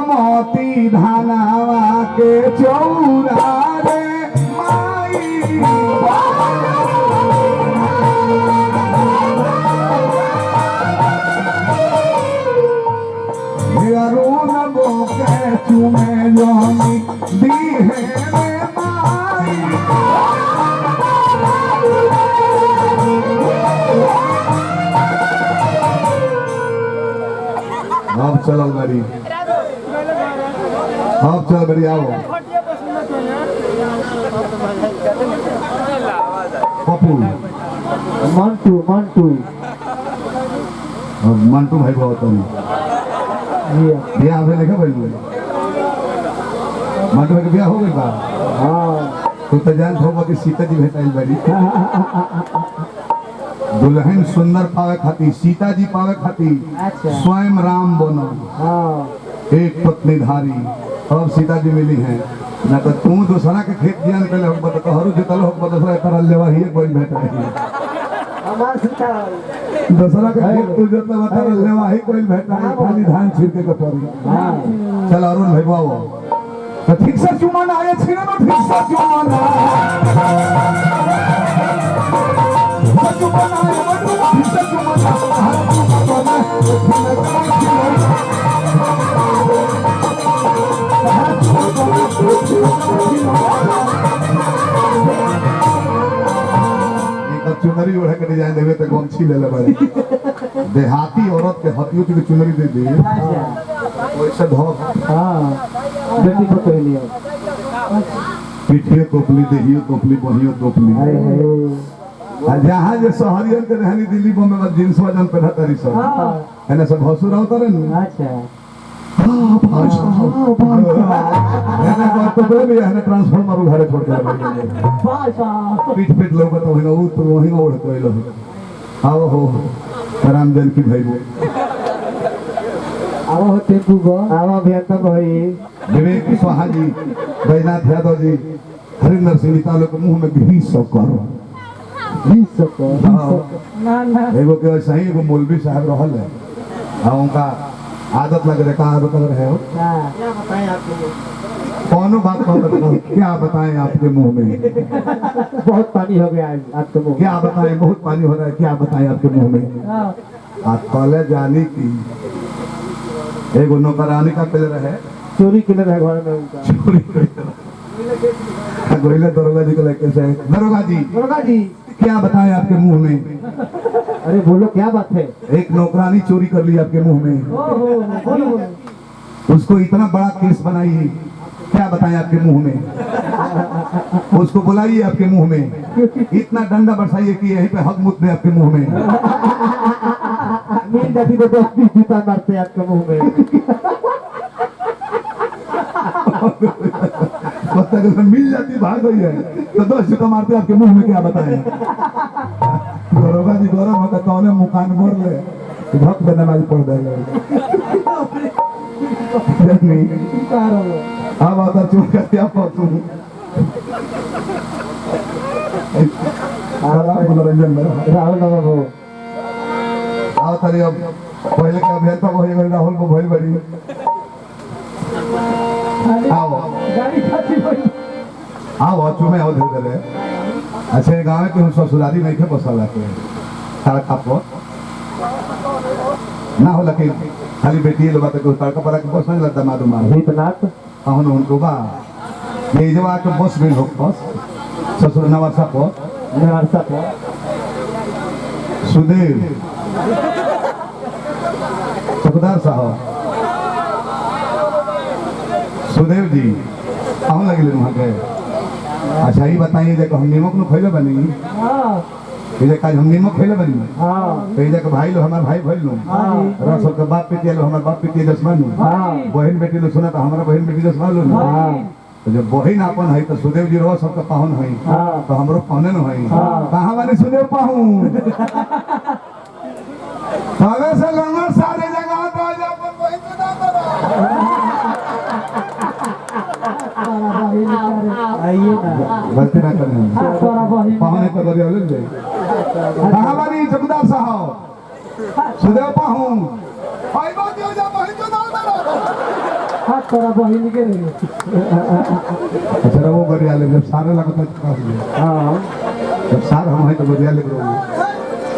मोती धनावा के चौरा रे माई अरुण बोके चुमे जोनी दी है रे माई अब चलो गाड़ी अब चल गाड़ी आओ पप्पू मंटू मंटू मंटू भाई बहुत ब्याह हुए लिखा भाई मंटू भाई के ब्याह हो गई बा हाँ तू तो जान होगा कि सीता जी भेटाइल बड़ी दुल्हन सुंदर पावे खाती सीता जी पावे खाती अच्छा। स्वयं राम बनो हाँ एक पत्नी धारी अब सीता जी मिली हैं ना तो तू दूसरा के खेत जियान पहले हो बता कहरु जोतल हो बता दूसरा तरह लेवा ही कोई भेट रही हमार सीता दूसरा के खेत तू जोतल बता लेवा ही कोई भेट रही खाली धान छिड़के के पड़ी हाँ चल अरुण भाई बाबू तो ठीक से चुमान आए छिने तो ठीक से चुमान चुमान आए ठीक से चुमान चुनरी ओढ़ के डिजाइन देवे तो गमछी ले ले बड़े देहाती औरत के हथियों की चुनरी दे दी वैसे धो हाँ बेटी को तो लियो पीठियो टोपली देहियो टोपली बहियो टोपली जहाँ जो शहरियन के रहनी दिल्ली बॉम्बे में जींस वजन पहना तारी सब है ना सब हसुर आवता रे ना अच्छा ट्रांसफॉर्मर घरे छोड़ के पीठ पीठ लोग तो वही ओढ़ के आओ हो राम जानकी भाई वो आओ टेम्पू को आओ अभियंता भाई विवेक स्वाहा जी बैजनाथ यादव जी हरिंदर सिंह तालो के मुंह में घी सब करो ना ना एगो के सही एगो मौलवी साहब रहल है आ उनका आदत लग रहा है आदत लग रहा है क्या बताएं आपको कौन बात क्या बताएं आपके मुंह में बहुत पानी हो गया आज आपके मुंह क्या बताएं बहुत पानी हो रहा है क्या बताएं आपके मुंह में आप कॉलेज जाने की एगो नौकरानी का पेड़ रहे चोरी के लिए घर में उनका चोरी गोइला दरोगा जी को लेके से दरोगा जी क्या बताएं आपके मुंह में अरे बोलो क्या बात है एक नौकरानी चोरी कर ली आपके मुंह में बोलो उसको इतना बड़ा केस बनाइए क्या बताएं आपके मुंह में उसको बुलाइए आपके मुंह में इतना डंडा बरसाइए कि यहीं पे हक मुत दे आपके मुंह में नींद अभी तो 10-20 जूता मारते हैं आपके मुंह में मिल जाती भाग गई है तो 10 जूता मारते आपके मुंह में क्या बताएं दरोगा जी गौरव होता कौन मुकान मोड़ ले भक्त बने वाली पड़ देगा अब आता चुप कर क्या पहुंचू मनोरंजन में राहुल बाबू आओ तारी अब पहले के अभियंता को राहुल को भइल बड़ी आओ गाड़ी खाती भाई आओ चुमे आओ धीरे धीरे अच्छा गाँव के हम ससुराली नहीं थे बसा के सड़क पर ना हो लगे खाली बेटी लोग तो सड़क पर बस नहीं लगता मालूम हितनाथ अहन उनको बा ये जब आके बस में हो बस ससुर नवासा पर निवासा को सुदेव चौकीदार साहब सुदेव जी कहूँ लगे वहाँ के अच्छा ही बताइए देखो हम नीमक नु खैले बनी ये काज हम नीमक खैले बनी तो ये देखो भाई लो हमारे भाई भाई लो रस के बाप पितिया लो हमारे बाप पितिया दसमान लो बहन बेटी लो सुना तो हमारा बहन बेटी दसमान लो तो जब बहन अपन है तो सुदेव जी रो सबका पाहुन है तो हमरो पाहुने न है कहाँ वाले सुदेव पाहुन सारे से लंगर सारे जगह तो आज अपन बहन के नाम आइए ना गलती ना करना पाहुने तो गरिया ले जाए कहाँ वाली चौकीदार साहब सुदेव पाहुन भाई बात हो जा बहन के नाम हाथ तोरा बहिन के रही अच्छा वो बढ़िया ले जब सारे लगता है हाँ जब सार हम है तो बढ़िया लग रहा है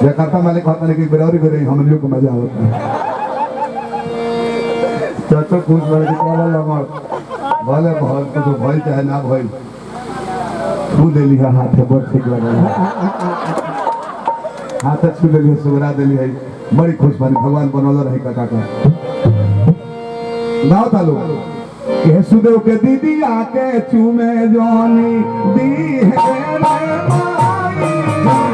जकार्ता मालिक कहता है कि बराबरी करे हम लोग को मजा आता है चाचा पूछ वाले के क्या लगा भले बहुत कुछ भइल चाहे ना भइल छू देली है हाथ है बहुत ठीक लगा हाथ छू देली है सुगरा देली है बड़ी खुश बानी भगवान बनौला रहे काका का गाओ तालो के सुदेव के दीदी आके चूमे जानी दी है रे माई